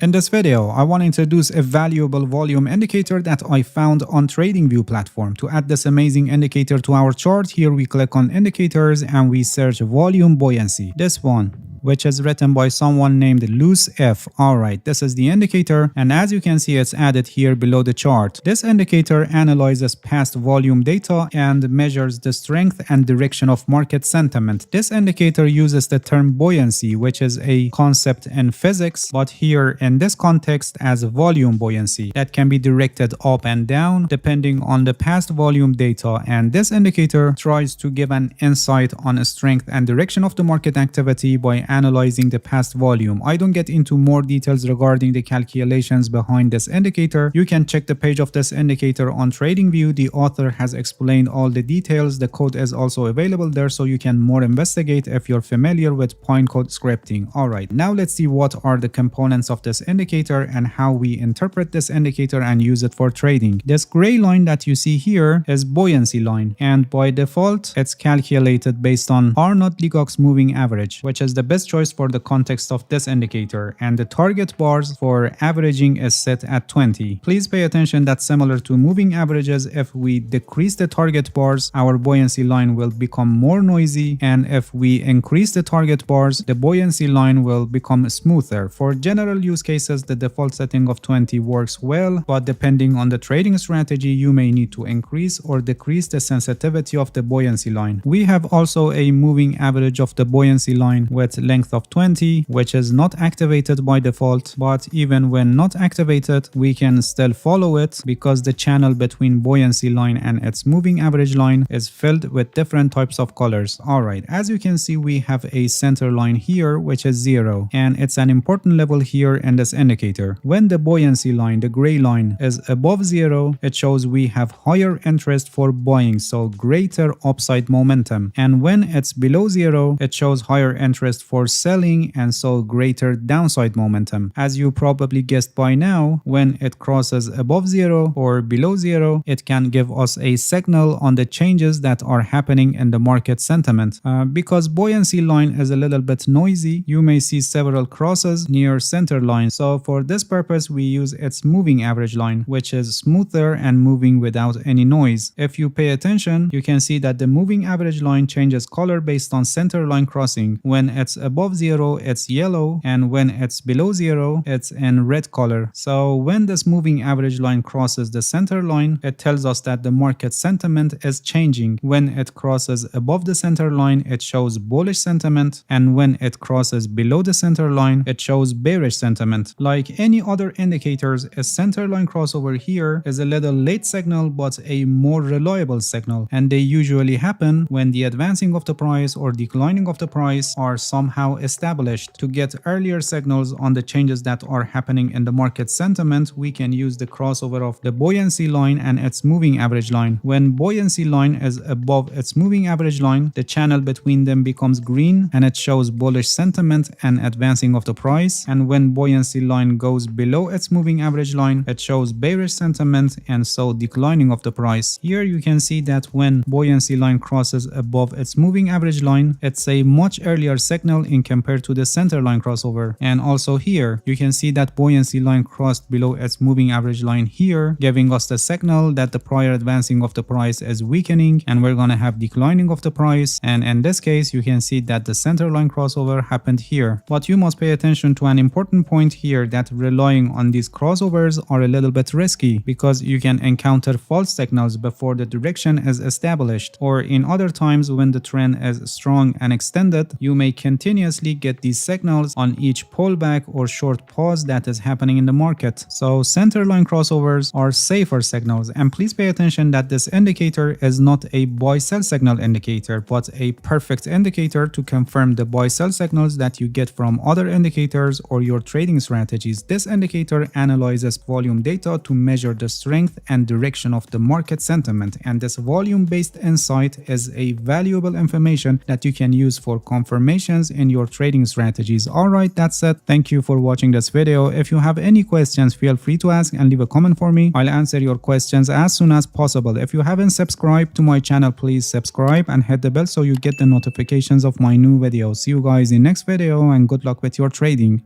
In this video, I want to introduce a valuable volume indicator that I found on TradingView platform. To add this amazing indicator to our chart, here we click on indicators and we search volume buoyancy. This one, which is written by someone named Loose F. Alright, this is the indicator, and as you can see, it's added here below the chart. This indicator analyzes past volume data and measures the strength and direction of market sentiment. This indicator uses the term buoyancy, which is a concept in physics, but here in this context as volume buoyancy that can be directed up and down depending on the past volume data, and this indicator tries to give an insight on the strength and direction of the market activity by analyzing the past volume. I don't get into more details regarding the calculations behind this indicator. You can check the page of this indicator on TradingView. The author has explained all the details. The code is also available there, so you can more investigate if you're familiar with point code scripting. Alright, now let's see what are the components of this indicator and how we interpret this indicator and use it for trading. This gray line that you see here is buoyancy line, and by default it's calculated based on Arnold-Legox moving average, which is the best choice for the context of this indicator, and the target bars for averaging is set at 20. Please pay attention that similar to moving averages, if we decrease the target bars, our buoyancy line will become more noisy, and if we increase the target bars, the buoyancy line will become smoother. For general use cases, the default setting of 20 works well, but depending on the trading strategy, you may need to increase or decrease the sensitivity of the buoyancy line. We have also a moving average of the buoyancy line with length of 20, which is not activated by default, but even when not activated, we can still follow it because the channel between buoyancy line and its moving average line is filled with different types of colors. Alright, as you can see, we have a center line here, which is 0, and it's an important level here in this indicator. When the buoyancy line, the gray line, is above 0, it shows we have higher interest for buying, so greater upside momentum, and when it's below 0, it shows higher interest for selling and so greater downside momentum. As you probably guessed by now, when it crosses above 0 or below 0, it can give us a signal on the changes that are happening in the market sentiment. Because buoyancy line is a little bit noisy, you may see several crosses near center line, so for this purpose we use its moving average line, which is smoother and moving without any noise. If you pay attention, you can see that the moving average line changes color based on center line crossing. When it's above 0, it's yellow, and when it's below 0, it's in red color. So when this moving average line crosses the center line, it tells us that the market sentiment is changing. When it crosses above the center line, it shows bullish sentiment, and when it crosses below the center line, it shows bearish sentiment. Like any other indicators, a center line crossover here is a little late signal but a more reliable signal, and they usually happen when the advancing of the price or declining of the price are somehow established. To get earlier signals on the changes that are happening in the market sentiment, we can use the crossover of the buoyancy line and its moving average line. When buoyancy line is above its moving average line, the channel between them becomes green and it shows bullish sentiment and advancing of the price, and when buoyancy line goes below its moving average line, it shows bearish sentiment and so declining of the price. Here you can see that when buoyancy line crosses above its moving average line, it's a much earlier signal in compared to the center line crossover. And also here you can see that buoyancy line crossed below its moving average line here, giving us the signal that the prior advancing of the price is weakening and we're gonna have declining of the price, and in this case you can see that the center line crossover happened here. But you must pay attention to an important point here, that relying on these crossovers are a little bit risky because you can encounter false signals before the direction is established, or in other times when the trend is strong and extended, you may continuously get these signals on each pullback or short pause that is happening in the market. So center line crossovers are safer signals, and please pay attention that this indicator is not a buy sell signal indicator but a perfect indicator to confirm the buy sell signals that you get from other indicators or your trading strategies. This indicator analyzes volume data to measure the strength and direction of the market sentiment, and this volume based insight is a valuable information that you can use for confirmations in your trading strategies. Alright, that's it. Thank you for watching this video. If you have any questions, feel free to ask and leave a comment for me. I'll answer your questions as soon as possible. If you haven't subscribed to my channel, please subscribe and hit the bell so you get the notifications of my new videos. See you guys in next video, and good luck with your trading.